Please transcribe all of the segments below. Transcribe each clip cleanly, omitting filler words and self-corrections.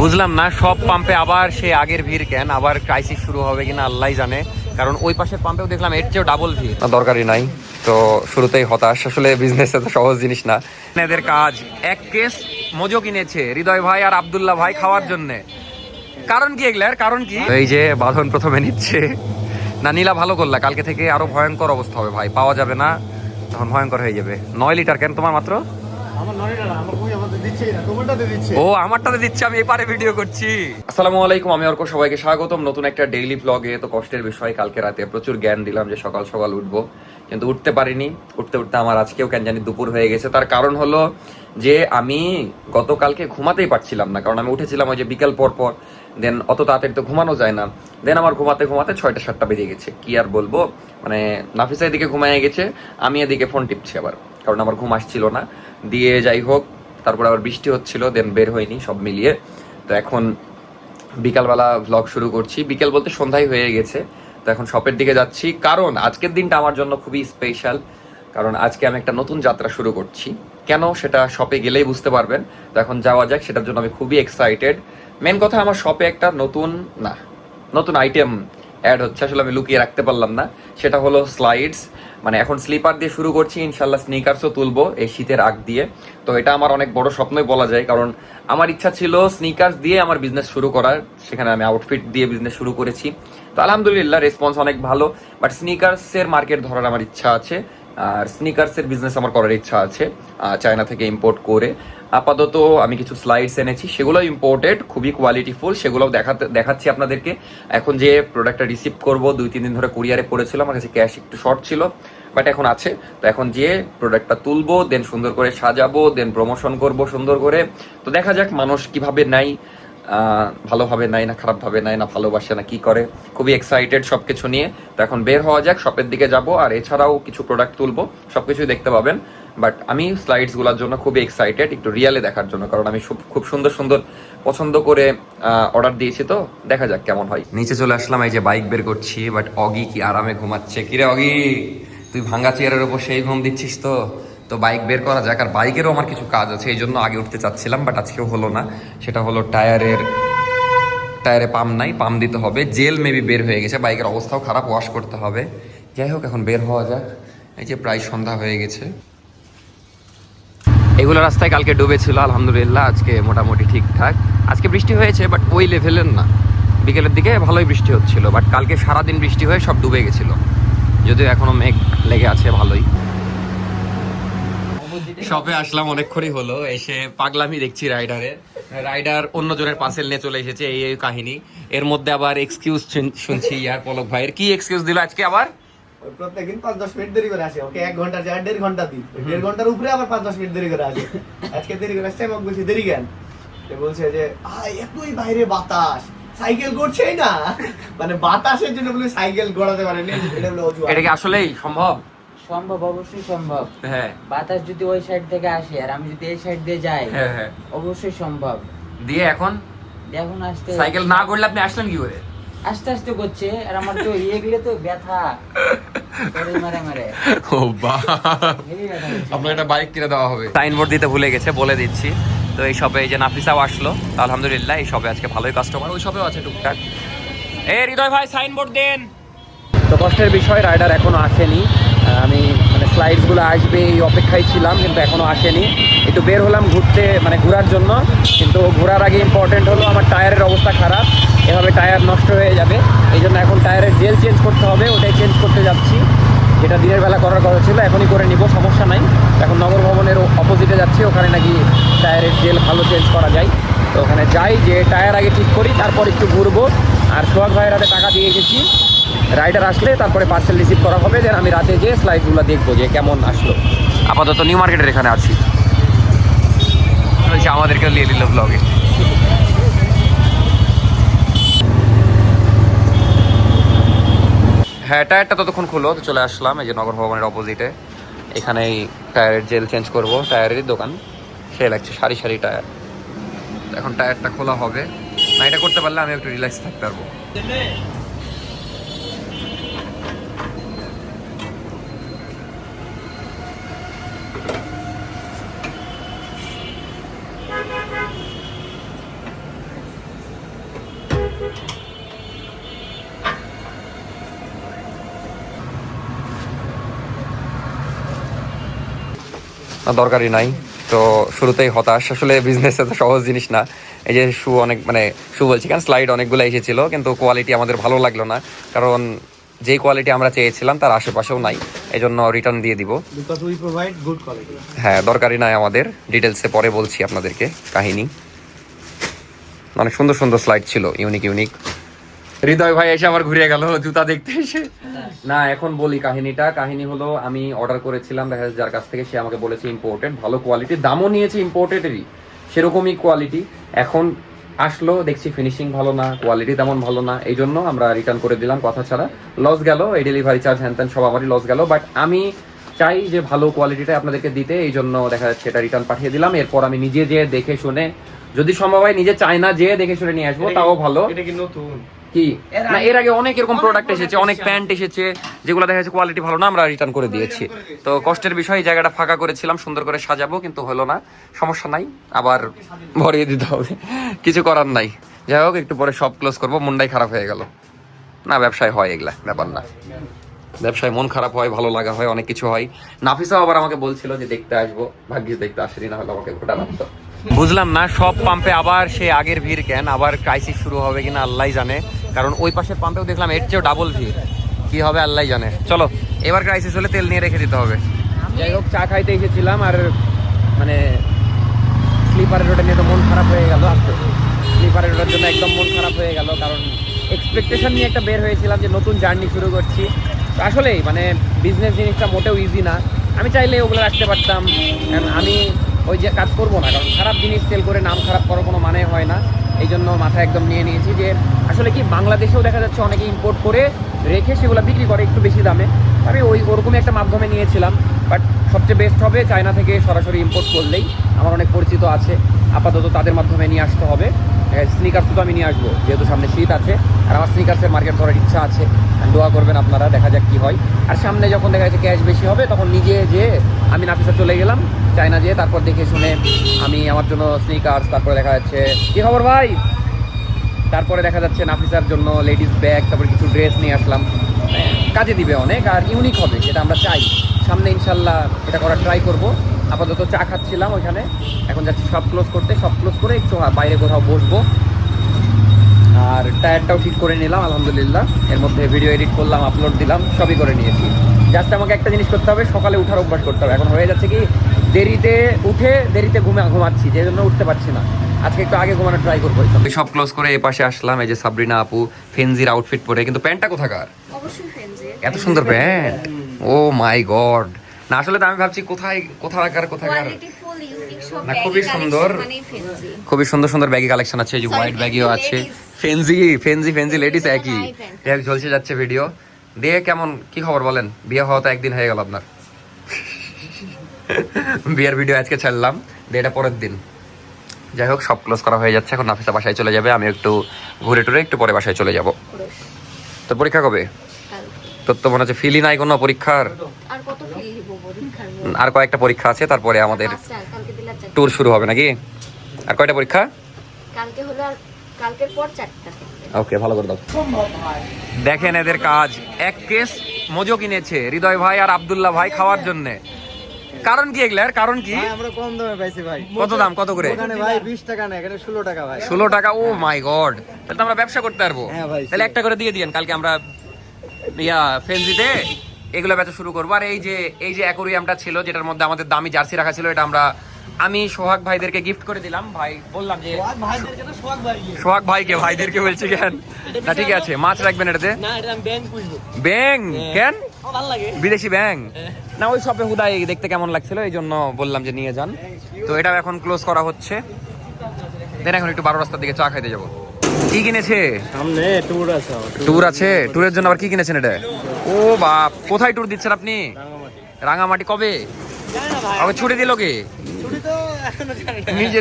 বুঝলাম না সব পাম্পে আবার সে আগের ভিড় কেন, আবার ক্রাইসিস শুরু হবে কিনা আল্লাহ জানে। কারণ ওই পাশের পাম্পেও দেখলাম এর চেয়েও ডাবল ভিড়। দরকারই নাই তো শুরুতেই হতাশ। আসলে বিজনেস এত সহজ জিনিস না। এদের কাজ এক কেস মজো কিনেছে হৃদয় ভাই আর আব্দুল্লাহ ভাই খাওয়ার জন্য। কারণ কি এগুলার কারণ কি? এই যে বাঁধন প্রথমে নিচ্ছে না, নীলা ভালো করলা, কালকে থেকে আরো ভয়ঙ্কর অবস্থা হবে ভাই, পাওয়া যাবে না, তখন ভয়ঙ্কর হয়ে যাবে। 9 লিটার কেন তোমার মাত্র? ও আমারটাতে দিচ্ছে, আমি এপারে ভিডিও করছি। আসসালামু আলাইকুম, আমি অর্ক, সবাইকে স্বাগতম নতুন একটা ডেইলি ব্লগে। তো কষ্টের বিষয়, কালকে রাতে প্রচুর জ্ঞান দিলাম যে সকাল সকাল উঠবো, কিন্তু উঠতে পারিনি। উঠতে উঠতে আমার আজকেও কেন জানি দুপুর হয়ে গেছে। তার কারণ হলো যে আমি গতকালকে ঘুমাতেই পারছিলাম না, কারণ আমি উঠেছিলাম ওই যে বিকেল পর পর, দেন অত তাড়াতাড়ি তো ঘুমানো যায় না। দেন আমার ঘুমাতে ঘুমাতে 6টা-7টা বেজে গেছে। কি আর বলবো, মানে নাফিসা এদিকে ঘুমায় গেছে, আমি এদিকে ফোন টিপছি আবার, কারণ আমার ঘুম আসছিল না। দিয়ে যাই হোক, তারপর আবার বৃষ্টি হচ্ছিল, দেন বের হয়নি সব মিলিয়ে। তো এখন বিকালবেলা ভ্লগ শুরু করছি, বিকেল বলতে সন্ধ্যায় হয়ে গেছে। তো এখন শপের দিকে যাচ্ছি, কারণ আজকের দিনটা আমার জন্য খুবই স্পেশাল। কারণ আজকে আমি একটা নতুন যাত্রা শুরু করছি। কেন সেটা শপে গেলেই বুঝতে পারবেন। তো এখন যাওয়া যাক, সেটার জন্য আমি খুবই এক্সাইটেড। মেন কথা, আমার শপে একটা নতুন আইটেম অ্যাড হচ্ছে, আসলে আমি লুকিয়ে রাখতে পারলাম না। সেটা হলো স্লাইডস। মানে এখন স্লিপার দিয়ে শুরু করছি, ইনশাল্লাহ স্নিকার্সও তুলবো এই শীতের আগ দিয়ে। তো এটা আমার অনেক বড় স্বপ্নই বলা যায়, কারণ আমার ইচ্ছা ছিল স্নিকার্স দিয়ে আমার বিজনেস শুরু করার। সেখানে আমি আউটফিট দিয়ে বিজনেস শুরু করেছি। তো আলহামদুলিল্লাহ রেসপন্স অনেক ভালো। বাট স্নিকার্সের মার্কেট ধরার আমার ইচ্ছা আছে, আর স্নিকার্সের বিজনেস আমার করার ইচ্ছা আছে, চায়না থেকে ইম্পোর্ট করে। আপাতত আমি কিছু স্লাইডস এনেছি, সেগুলো ইম্পোর্টেড, খুবই কোয়ালিটিফুল, সেগুলোও দেখাচ্ছি আপনাদেরকে। এখন যে প্রোডাক্টটা রিসিভ করবো, 2-3 দিন ধরে কুরিয়ারে পড়েছিল, আমার কাছে ক্যাশ একটু শর্ট ছিল, বাট এখন আছে। তো এখন যে প্রোডাক্টটা তুলবো, দেন সুন্দর করে সাজাবো, দেন প্রমোশন করব সুন্দর করে। তো দেখা যাক মানুষ কিভাবে নেয়, ভালোভাবে নেয় না খারাপভাবে নেয় না ভালোবাসে না কি করে। খুবই এক্সাইটেড সবকিছু নিয়ে। তো এখন বের হওয়া যাক, শপের দিকে যাব, আর এছাড়াও কিছু প্রোডাক্ট তুলবো, সবকিছুই দেখতে পাবেন। বাট আমি স্লাইডসগুলোর জন্য খুবই এক্সাইটেড, একটু রিয়ালে দেখার জন্য, কারণ আমি খুব সুন্দর সুন্দর পছন্দ করে অর্ডার দিয়েছি। তো দেখা যাক কেমন হয়। নিচে চলে আসলাম, এই যে বাইক বের করছি, বাট অগি কি আরামে ঘুমাচ্ছে। কিরে অগি, তুই ভাঙ্গা চেয়ারের উপর সেই ঘুম দিচ্ছিস? তো বাইক বের করা যাক। আর বাইকেরও আমার কিছু কাজ আছে, এই জন্য আগে উঠতে চাচ্ছিলাম, বাট আজকেও হলো না। সেটা হলো টায়ারে পাম্প নাই, পাম্প দিতে হবে। জেল মেবি বের হয়ে গেছে, বাইকের অবস্থাও খারাপ, ওয়াশ করতে হবে। যাই হোক, এখন বের হওয়া যাক। এই যে প্রায় সন্ধ্যা হয়ে গেছে। এগুলো রাস্তায় কালকে ডুবেছিল, আলহামদুলিল্লাহ আজকে মোটামুটি ঠিকঠাক। আজকে বৃষ্টি হয়েছে, বাট ওই লেভেলের না। বিকেলের দিকে ভালোই বৃষ্টি হচ্ছিল, বাট কালকে সারাদিন বৃষ্টি হয়ে সব ডুবে গেছিল, যদিও এখনো মেঘ লেগে আছে ভালোই। শপে আসলাম অনেকক্ষণই হলো, এসে পাগলামি দেখছি রাইডার অন্যজনের পার্সেল নিয়ে চলে এসেছে, এই কাহিনী। এর মধ্যে আবার এক্সকিউজ শুনছি ইয়ার পলক ভাইয়ের। কি এক্সকিউজ দিল আজকে আবার? প্রত্যেকদিন 5-10 মিনিট দেরি করে আসে, ওকে 1 ঘন্টার জায়গায় 1.5 ঘন্টা দিই, 1.5 ঘন্টার উপরে আবার 5-10 মিনিট দেরি করে আসে। আজকে দেরি করে আসছে, আমি বলছি দেরি কেন? সে বলছে যে এতই বাইরে বাতাস, সাইকেল করছেই না, মানে বাতাসের জন্য বলে সাইকেল গড়াতে পারেনি। এটা হলো অজুহাত। এটা কি আসলেই সম্ভব? সম্ভব, অবশ্যই সম্ভব। হ্যাঁ, বাতাস যদি ওই সাইড থেকে আসে আর আমি যদি এই সাইড দিয়ে যাই, হ্যাঁ অবশ্যই সম্ভব। দিয়ে এখন আসতে সাইকেল না করলে আপনি আসলেন কি করে? আস্তে আস্তে করছে, আর আমার তো গেলে তো ব্যথা মারে। ও বাহ, আপনার একটা বাইক কিনে দেওয়া হবে। সাইনবোর্ড দিতে ভুলে গেছে, বলে দিচ্ছি। তো এই শপে এই যে নাফিসাও আসলো, আলহামদুলিল্লাহ এই শপে আজকে ভালোই কাস্টমার, ওই শপেও আছে টুকটাক। হৃদয় ভাই সাইনবোর্ড দেন। তো কষ্টের বিষয়, রাইডার এখনো আসেনি। আমি মানে স্লাইডসগুলো আসবে এই অপেক্ষায় ছিলাম, কিন্তু এখনো আসেনি। একটু বের হলাম ঘোরার জন্য, কিন্তু ঘোরার আগে ইম্পর্টেন্ট হলো আমার টায়ারের অবস্থা খারাপ, এভাবে টায়ার নষ্ট হয়ে যাবে। এই জন্য এখন টায়ারের জেল চেঞ্জ করতে হবে, ওটাই চেঞ্জ করতে যাচ্ছি, যেটা দিনের বেলা করার কথা ছিল, এখনই করে নিব, সমস্যা নাই। এখন নগর ভবনের অপোজিটে যাচ্ছি, ওখানে নাকি টায়ারের জেল ভালো চেঞ্জ করা যায়। তো ওখানে যাই, যে টায়ার আগে ঠিক করি, তারপর একটু ঘুরবো। আর সোহাগ ভাইয়ের হাতে টাকা দিয়ে এসেছি, রাইডার আসলে তারপরে পার্সেল রিসিভ করা হবে। দেন আমি রাতে যেয়ে স্লাইডগুলো দেখবো যে কেমন আসলো। আপাতত নিউ মার্কেটের এখানে আছি, আমাদেরকে নিয়ে দিল ব্লগে। হ্যাঁ, টায়ারটা ততক্ষণ খুলো, তো চলে আসলাম এই যে নগর ভবনের অপোজিটে। এখানেই টায়ারের জেল চেঞ্জ করবো, টায়ারেরই দোকান। সে লাগছে সারি সারি টায়ার। এখন টায়ারটা খোলা হবে না, এটা করতে পারলে আমি একটু রিল্যাক্স থাকতে পারবো। না দরকারই নাই। তো শুরুতেই হতাশ, আসলে বিজনেস এত সহজ জিনিস না। এই যে শু অনেক মানে শু বলছি কেন, স্লাইড অনেকগুলো এসেছিল, কিন্তু কোয়ালিটি আমাদের ভালো লাগলো না, কারণ যেই কোয়ালিটি আমরা চেয়েছিলাম তার আশেপাশেও নাই, এই জন্য রিটার্ন দিয়ে দিব। Because we provide good quality. হ্যাঁ দরকারই নাই আমাদের, ডিটেলসে পরে বলছি আপনাদেরকে কাহিনী। অনেক সুন্দর সুন্দর স্লাইড ছিল, ইউনিক ইউনিক। হৃদয় ভাই এসে আবার ঘুরে গেল জুতা দেখতে এসে। না এখন বলি কাহিনীটা। কাহিনী হলো আমি অর্ডার করেছিলাম দেখা যাচ্ছে যার কাছ থেকে, সে আমাকে বলেছে ইম্পোর্টেড, ভালো কোয়ালিটি, দামও নিয়েছে ইম্পোর্টেডেরই, সেরকমই কোয়ালিটি। এখন আসলো দেখছি ফিনিশিং ভালো না, কোয়ালিটি তেমন ভালো না, এই জন্য আমরা রিটার্ন করে দিলাম কথা ছাড়া। লস গেল, এই ডেলিভারি চার্জ হ্যান ত্যান সব আমারই লস গেল, বাট আমি চাই যে ভালো কোয়ালিটিটা আপনাদেরকে দিতে, এই জন্য দেখা যাচ্ছে এটা রিটার্ন পাঠিয়ে দিলাম। এরপর আমি নিজে যেয়ে দেখে শুনে, যদি সম্ভব হয় নিজে চায়না যেয়ে দেখে শুনে নিয়ে আসবো, তাও ভালো। এটা কি নতুন? কি না, এর আগে অনেক এরকম প্রোডাক্ট এসেছে, অনেক প্যান্ট এসেছে যেগুলো দেখা যাচ্ছে কোয়ালিটি ভালো না, আমরা রিটার্ন করে দিয়েছি। তো কষ্টের বিষয়, এই জায়গাটা ফাঁকা করেছিলাম সুন্দর করে সাজাবো, কিন্তু হলো না, সমস্যা নাই, আবার ভরিয়ে দিতে হবে, কিছু করার নাই। যাই হোক একটু পরে সব ক্লোজ করবো, মনটাই খারাপ হয়ে গেল। না ব্যবসায় হয় এগুলা, ব্যাপার না, ব্যবসায় মন খারাপ হয়, ভালো লাগা হয়, অনেক কিছু হয়। নাফিসাও আবার আমাকে বলছিল যে দেখতে আসবো, ভাগ্যিস দেখতে আসেনি, না হলে আমাকে ঘোটা লাগতো। বুঝলাম না সব পাম্পে আবার সে আগের ভিড় কেন, আবার ক্রাইসিস শুরু হবে কিনা আল্লাহ জানে, কারণ ওই পাশের পাম্পেও দেখলাম এর চেয়েও ডাবল ভিড়, কি হবে আল্লাহ জানে। চলো এবার ক্রাইসিস হলে তেল নিয়ে রেখে দিতে হবে। যাই হোক চা খাইতে এসেছিলাম, আর মানে স্লিপারের রোডে নিয়ে তো মন খারাপ হয়ে গেল, স্লিপারের রোডের জন্য একদম মন খারাপ হয়ে গেল, কারণ এক্সপেকটেশন নিয়ে একটা বের হয়েছিলাম যে নতুন জার্নি শুরু করছি। তো আসলেই মানে বিজনেস জিনিসটা মোটেও ইজি না, আমি চাইলে ওগুলো রাখতে পারতাম, কারণ আমি ওই যে কাজ করবো না, কারণ খারাপ জিনিস সেল করে নাম খারাপ করার কোনো মানে হয় না। এই জন্য মাথায় একদম নিয়ে নিয়েছি যে আসলে কি বাংলাদেশেও দেখা যাচ্ছে অনেকে ইম্পোর্ট করে রেখে সেগুলো বিক্রি করে একটু বেশি দামে, আমি ওরকমই একটা মাধ্যমে নিয়েছিলাম। বাট সবচেয়ে বেস্ট হবে চায়না থেকে সরাসরি ইম্পোর্ট করলেই, আমার অনেক পরিচিত আছে, আপাতত তাদের মাধ্যমে নিয়ে আসতে হবে। স্নিকার্স তো আমি নিয়ে আসবো, যেহেতু সামনে শীত আছে, আর আমার স্নিকার্সের মার্কেট করার ইচ্ছা আছে, দোয়া করবেন আপনারা, দেখা যাক কি হয়। আর সামনে যখন দেখা যাচ্ছে ক্যাশ বেশি হবে, তখন নিজে যেয়ে আমি নাফিসা চলে গেলাম চায়না যেয়ে, তারপর দেখে শুনে আমি আমার জন্য স্নিকার্স, তারপরে দেখা যাচ্ছে কি খবর ভাই, তারপরে দেখা যাচ্ছে নাফিসার জন্য লেডিস ব্যাগ, তারপরে কিছু ড্রেস নিয়ে আসলাম, কাজে দিবে অনেক, আর ইউনিক হবে, যেটা আমরা চাই। সামনে ইনশাল্লাহ এটা করার ট্রাই করব। আপাতত চা খাচ্ছিলাম ওইখানে, এখন যাচ্ছি সব ক্লোজ করতে, সব ক্লোজ করে একটু বাইরে কোথাও বসবো। আর টায়ারটাও ঠিক করে নিলাম আলহামদুলিল্লাহ, এর মধ্যে ভিডিও এডিট করলাম, আপলোড দিলাম, সবই করে নিয়েছি। জাস্ট আমাকে একটা জিনিস করতে হবে, সকালে উঠার অভ্যাস করতে হবে। এখন হয়ে যাচ্ছে কি দেরিতে উঠে দেরিতে ঘুমাচ্ছি, যে জন্য উঠতে পারছি না, আজকে একটু আগে ঘুমানো ট্রাই করবো। সব ক্লোজ করে এই পাশে আসলাম, এই যে সাবরিনা আপু ফেনজির আউটফিট পরে, কিন্তু প্যান্টটা কোথাকার, অবশ্যই ফেনজি, এত সুন্দর প্যান্ট, ও মাই গড। না আসলে তো আমি ভাবছি কোথাকার কোয়ালিটি ফুল ইউনিক সব, না খুবই সুন্দর, খুবই সুন্দর সুন্দর ব্যাগি কালেকশন আছে, এই যে হোয়াইট ব্যাগিও আছে, ফেনজি লেডিস একই। এক ঝলসে যাচ্ছে ভিডিও দিয়ে। কেমন কি খবর বলেন, বিয়ে হওয়া তো একদিন হয়ে গেল আপনার, বিয়ের ভিডিও আজকে ছাড়লাম, বিয়েটা পরের দিন। যাই হোক সব ক্লোজ করা হয়ে যাচ্ছে, এখন নাফিসা বাসায় চলে যাবে, আমি একটু ঘুরে টুরে একটু পরে বাসায় চলে যাব। তোর পরীক্ষা কবে? তোর তো মনে হচ্ছে ফিলই নাই কোনো পরীক্ষার, আর কত ফিল দিব পরীক্ষার, আর কয়েকটা পরীক্ষা আছে, তারপরে আমাদের ট্যুর শুরু হবে নাকি? আর কয়টা পরীক্ষা? কালকে হলো, আর কালকের পর 4টা। ওকে ভালো করে দাও। দেখেন এদের কাজ, এক কেস মজো কিনেছে হৃদয় ভাই আর আব্দুল্লাহ ভাই খাওয়ার জন্য। কারণ কি এগুলার কারণ কি? আমরা কম দামে পাইছি ভাই। কত দাম, কত করে? এখানে ভাই 20 টাকা না, এখানে 16 টাকা ভাই। 16 টাকা, ও মাই গড, তাহলে তো আমরা ব্যবসা করতে পারবো। হ্যাঁ ভাই, তাহলে একটা করে দিয়ে দিয়েন, কালকে আমরা ফেনজিতে এগুলো বেচা শুরু করবো। আর এই যে অ্যাকোরিয়ামটা ছিল যেটার মধ্যে আমাদের দামি জার্সি রাখা ছিল, এটা আমি সোহাগ ভাইদেরকে গিফট করে দিলাম। ভাই বললাম যে সোহাগ ভাইকে, ভাইদেরকে বলছি কেন না, ঠিক আছে মাছ রাখবেন এটাতে। ব্যাং কেন, বিদেশি ব্যাং না, ওই সবে হুদাই দেখতে কেমন লাগছিল, এই জন্য বললাম যে নিয়ে যান। তো এটা এখন ক্লোজ করা হচ্ছে, দেন এখন একটু 12 রাস্তার দিকে চা খাইতে যাবো। কি কিনেছে? সামনে ট্যুর আছে। ট্যুর আছে, ট্যুরের জন্য আবার কি কিনেছেন এটা? ও বাপ, কোথায় ট্যুর দিচ্ছেন আপনি? রাঙামাটি। কবে ছুটি দিল কে?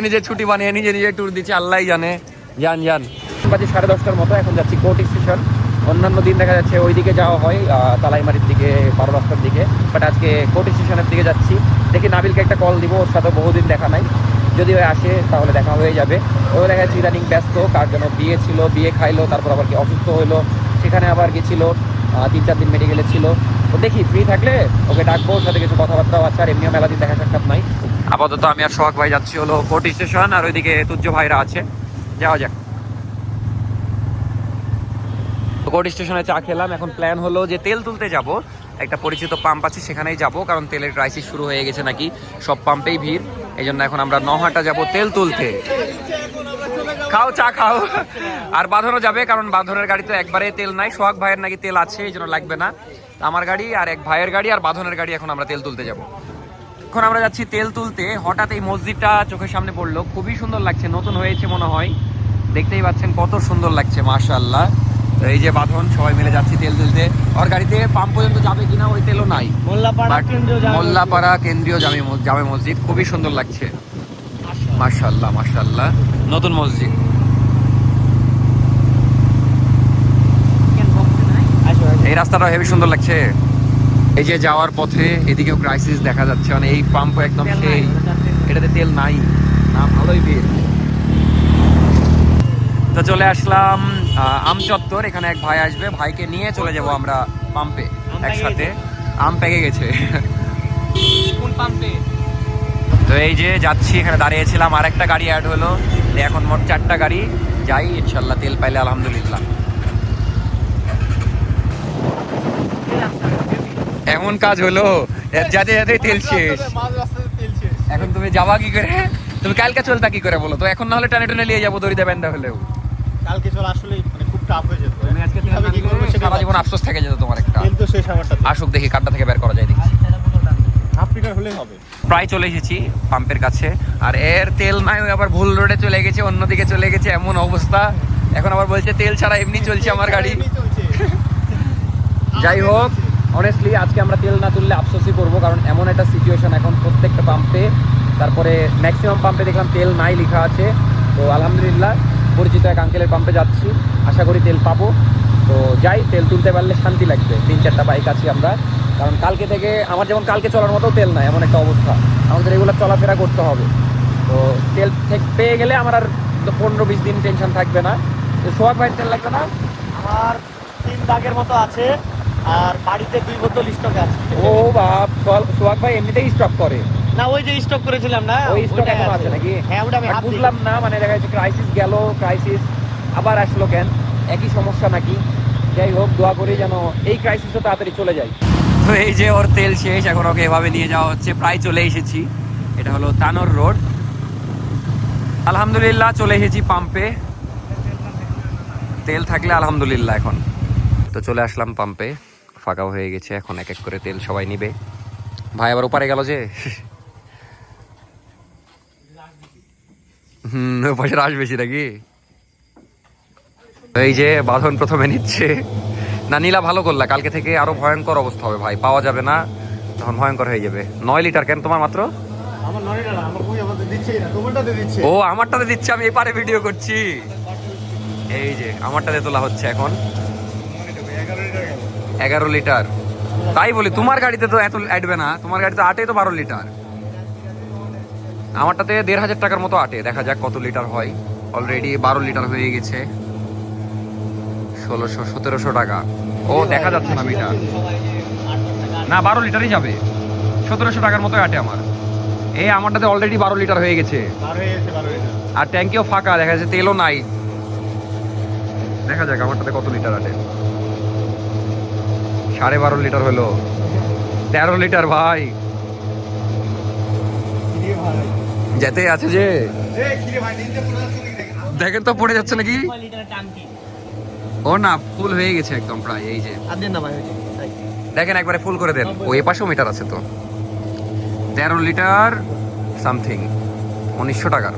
নিজে ছুটি বানিয়ে নিজে ট্যুর দিচ্ছে, আল্লাহই জানে। যান বাজে 10:30টার মতো, এখন যাচ্ছি কোর্ট স্টেশন। অন্যান্য দিন দেখা যাচ্ছে ওইদিকে যাওয়া হয় তালাইমারির দিকে, 12 রাস্তার দিকে, বাট আজকে কোর্ট স্টেশনের দিকে যাচ্ছি। দেখি নাবিলকে একটা কল দিব, ওর সাথে বহুদিন দেখা নাই, যদি ওই আসে তাহলে দেখা হয়ে যাবে। ও দেখা যাচ্ছে ইদানিং ব্যস্ত, কার যেন বিয়ে ছিল, বিয়ে খাইলো, তারপর আবার কি অসুস্থ হইলো, সেখানে আবার গেছিলো, 3-4 দিন মেডিকেলে ছিল। তো দেখি ফ্রি থাকলে ওকে ডাকবো, ওর সাথে কিছু কথাবার্তাও আছে, আর এমনিও মেলা দিন দেখা সাক্ষাৎ নাই। আপাতত আমি আর সোহাগ ভাই যাচ্ছি হলো কোর্ট স্টেশন, আর ওইদিকে তুজ্জ ভাইরা আছে, যাওয়া যাক। কোর্ট স্টেশনে চা খেলাম, এখন প্ল্যান হলো যে তেল তুলতে যাব, একটা পরিচিত পাম্প আছে সেখানেই যাব, কারণ তেলের ক্রাইসিস শুরু হয়ে গেছে নাকি, সব পাম্পেই ভিড়। এই জন্য এখন আমরা নহাটা যাব তেল তুলতে। খাও চা খাও। আর বাঁধনও যাবে, কারণ বাঁধনের গাড়ি তো একবারে তেল নাই, সোহাগ ভাইয়ের নাকি তেল আছে, এই জন্য লাগবে না। আমার গাড়ি আর এক ভাইয়ের গাড়ি আর বাঁধনের গাড়ি, এখন আমরা তেল তুলতে যাব। এখন আমরা যাচ্ছি তেল তুলতে। হঠাৎ এই মসজিদটা চোখের সামনে পড়লো, খুবই সুন্দর লাগছে, নতুন হয়েছে মনে হয়, দেখতেই পাচ্ছেন কত সুন্দর লাগছে, মাশাআল্লাহ। তো এই যে বাঁধন, সবাই মিলে যাচ্ছি তেল তুলতে। ওর গাড়িতে পাম্প পর্যন্ত যাবে কিনা ওই তেলও নাই। মোল্লাপাড়া কেন্দ্রীয় জামে মসজিদ, খুবই সুন্দর লাগছে, মাশাআল্লাহ মাশাআল্লাহ, নতুন মসজিদ। এই রাস্তাটা হেবি সুন্দর লাগছে। এই যে যাওয়ার পথে এদিকেও ক্রাইসিস দেখা যাচ্ছে, মানে এই পাম্প একদম সেই, এটাতে তেল নাই না, ভালোই ভিড়। তো চলে আসলাম আমচত্বর, এখানে এক ভাই আসবে, ভাইকে নিয়ে চলে যাব আমরা পাম্পে একসাথে। আম পেকে গেছে। কোন পাম্পে? তো এই যে যাচ্ছি, এখানে দাঁড়িয়েছিলাম, আর একটা গাড়ি অ্যাড হলো, এখন মোট 4টা গাড়ি, যাই ইনশাল্লাহ, তেল পাইলে আলহামদুলিল্লাহ। এমন কাজ হলো যাতে যাতে তেল শেষ, এখন তুমি যাবা কি করে? তুমি কালকে চলতা কি করে বলো তো? এখন না হলে টানে টানে নিয়ে যাবো দড়িতে বান্ধা হলেও। কালকে চল আসলে মানে খুব টাফ হয়ে যেত। তুমি আজকে তেল না নিলে সারা জীবন আফসোস থেকে যেত তোমার একটা। তেল তো শেষ আমারটা। আসুক দেখি কাড্ডা থেকে বের করা যায় দেখি। হাফ লিটার হলেই হবে। প্রায় চলে এসেছি পাম্পের কাছে, আর এর তেল নাই, ওই আবার ভুল রোডে চলে গেছে, অন্যদিকে চলে গেছে, এমন অবস্থা। এখন আবার বলছে তেল ছাড়া এমনি চলছে আমার গাড়ি। যাই হোক, অনেস্টলি আজকে আমরা তেল না তুললে আফসোসই করবো, কারণ এমন একটা সিচুয়েশন এখন প্রত্যেকটা পাম্পে। তারপরে ম্যাক্সিমাম পাম্পে দেখলাম তেল নাই লেখা আছে। তো আলহামদুলিল্লাহ পরিচিত এক আঙ্কেলের পাম্পে যাচ্ছি, আশা করি তেল পাবো। তো যাই, তেল তুলতে পারলে শান্তি লাগবে। 3-4টা বাইক আছি আমরা, কারণ কালকে থেকে আমার যেমন কালকে চলার মতো তেল নাই, এমন একটা অবস্থা, আমাদের রেগুলার চলাফেরা করতে হবে। তো তেল পেয়ে গেলে আমার আর 15-20 দিন টেনশন থাকবে না। তো সোহাগ ভাইয়ের তেল লাগবে না? আমার 3 দাগের মতো আছে, আর বাড়িতে 2 বোতল স্টক আছে। ও বাপ, সোহাগ ভাই এমনিতেই স্টক করে না, ওই যে স্টক করেছিলাম না, ওই স্টক এখন আছে নাকি? হ্যাঁ, ওটা আমি বুঝলাম না, মানে দেখা যাচ্ছে ক্রাইসিস গেল, ক্রাইসিস আবার আসলো কেন, একই সমস্যা নাকি? যাই হোক, দোয়া করি যেন এই ক্রাইসিসও তাড়াতাড়ি চলে যায়। তো এই যে ওর তেল শেষ, এখন ওকে এভাবে নিয়ে যাওয়া হচ্ছে, প্রায় চলে এসেছি। এটা হলো তানোর রোড। আলহামদুলিল্লাহ চলে এসেছি পাম্পে, তেল থাকলে আলহামদুলিল্লাহ। এখন তো চলে আসলাম পাম্পে, ফাঁকা হয়ে গেছে, এখন এক এক করে তেল সবাই নিবে। ভাই আবার ওপারে গেল যে, পয়সা রাশ বেশি নাকি? এই যে বাঁধন প্রথমে নিচ্ছে, না নীলা ভালো করলা, কালকে থেকে আরো ভয়ঙ্কর অবস্থা হবে ভাই, পাওয়া যাবে না, তখন ভয়ঙ্কর হয়ে যাবে। 9 লিটার কেন তোমার মাত্র? আমার 9 লিটার, আমার কই আমাদের দিচ্ছেই না, তোমারটাতে দিচ্ছে। ও আমারটাতে দিচ্ছে, আমি এপারে ভিডিও করছি। এই যে আমারটাতে তোলা হচ্ছে এখন 11 লিটার। তাই বলি, তোমার গাড়িতে তো এত আটবে না, তোমার গাড়িতে আটে তো 12 লিটার, আমারটাতে 1500 টাকার মতো আটে। দেখা যাক কত লিটার হয়। অলরেডি 12 লিটার হয়ে গেছে, 1600-1700 টাকা। ও দেখা যাচ্ছে না মিটার, না 12 লিটারই যাবে, 1700 টাকার মতো আটে আমার। এই আমারটাতে অলরেডি 12 লিটার হয়ে গেছে, আর ট্যাঙ্কিও ফাঁকা, দেখা যাচ্ছে তেলও নাই। দেখা যাক আমারটাতে কত লিটার আটে। 12.5 লিটার হলো, 13 লিটার ভাই, যেতে আছে যে দেখেন তো পড়ে যাচ্ছে নাকি? ও না, ফুল হয়ে গেছে একদম প্রায়। এই যে দেখেন একবারে ফুল করে দেন। ওই পাশেও মিটার আছে তো, 13 লিটার সামথিং, 1900 টাকার।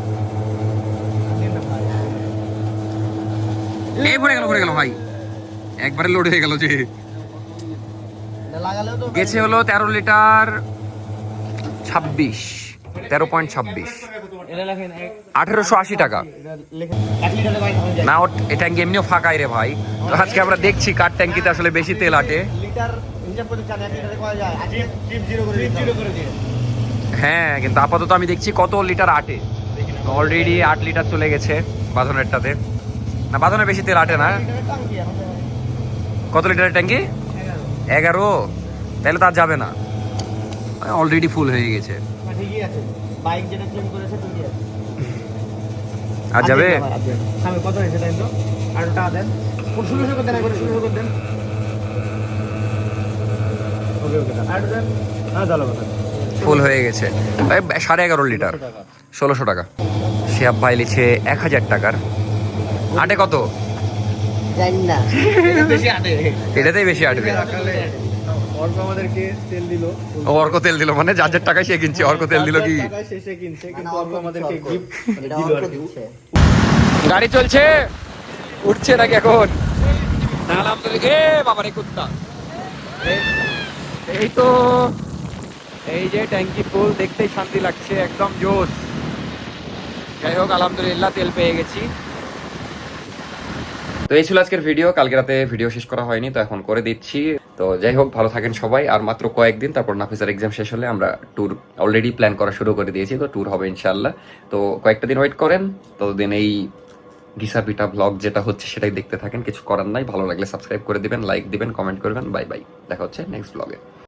এই পড়ে গেল ভাই, একবারে লোড হয়ে গেল যে। গেছে হলো 13 লিটার 26, 13.26, 1880 টাকা। না ওর ট্যাঙ্কি এমনিও ফাঁকাই রে ভাই। তো আজকে আমরা দেখছি কার ট্যাঙ্কিতে আসলে বেশি তেল আটে। হ্যাঁ, কিন্তু আপাতত আমি দেখছি কত লিটার আটে। অলরেডি 8 লিটার চলে গেছে বাঁধনেরটাতে। না বাঁধনের বেশি তেল আটে না। কত লিটারের ট্যাঙ্কি? 11। তাহলে তার যাবে না, অলরেডি ফুল হয়ে গেছে। ঠিকই আছে, বাইক যেটা ক্লেম করেছে ঠিকই আছে। আর যাবে? আমি কত হয়েছে তাই তো? আর টাকা দেন, 1600 করে দেন, একবার 1600 করে দেন। ওকে ওকে, আর দেন। হ্যাঁ চলো কথা। ফুল হয়ে গেছে 11.5 লিটার, 1600 টাকা। শিহাব ভাই লিছে 1000 টাকার। আটে কত? জানি না। বেশি আটে। এটাতেই বেশি আটবে। অর্ক আমাদেরকে তেল দিল। ও অর্ক তেল দিল মানে যার যার টাকায় সে কিনছে, অর্ক তেল দিল কি? টাকা শেষে কিনছে, কিন্তু অর্ক আমাদেরকে গিফট এটা দিল অর্ক আর কি। দিচ্ছে। গাড়ি চলছে, উঠছে নাকি এখন? আলহামদুলিল্লাহ। এ বাবারে কুত্তা, এই তো এই যে ট্যাঙ্কি ফুল, দেখতেই শান্তি লাগছে, একদম জোশ। যাই হোক আলহামদুলিল্লাহ তেল পেয়ে গেছি। তো এই ছিল আজকের ভিডিও। কালকে রাতে ভিডিও শেষ করা হয়নি, তো এখন করে দিচ্ছি। তো যাই হোক ভালো থাকেন সবাই। আর মাত্র কয়েকদিন, তারপর নাফিসার এক্সাম শেষ হলে আমরা ট্যুর অলরেডি প্ল্যান করা শুরু করে দিয়েছি, তো ট্যুর হবে ইনশাল্লাহ। তো কয়েকটা দিন ওয়েট করেন, ততদিন এই ঘিসা পিঠা ব্লগ যেটা হচ্ছে সেটাই দেখতে থাকেন। কিছু করার নাই, ভালো লাগলে সাবস্ক্রাইব করে দিবেন, লাইক দিবেন, কমেন্ট করবেন। বাই বাই, দেখা হচ্ছে নেক্সট ব্লগে।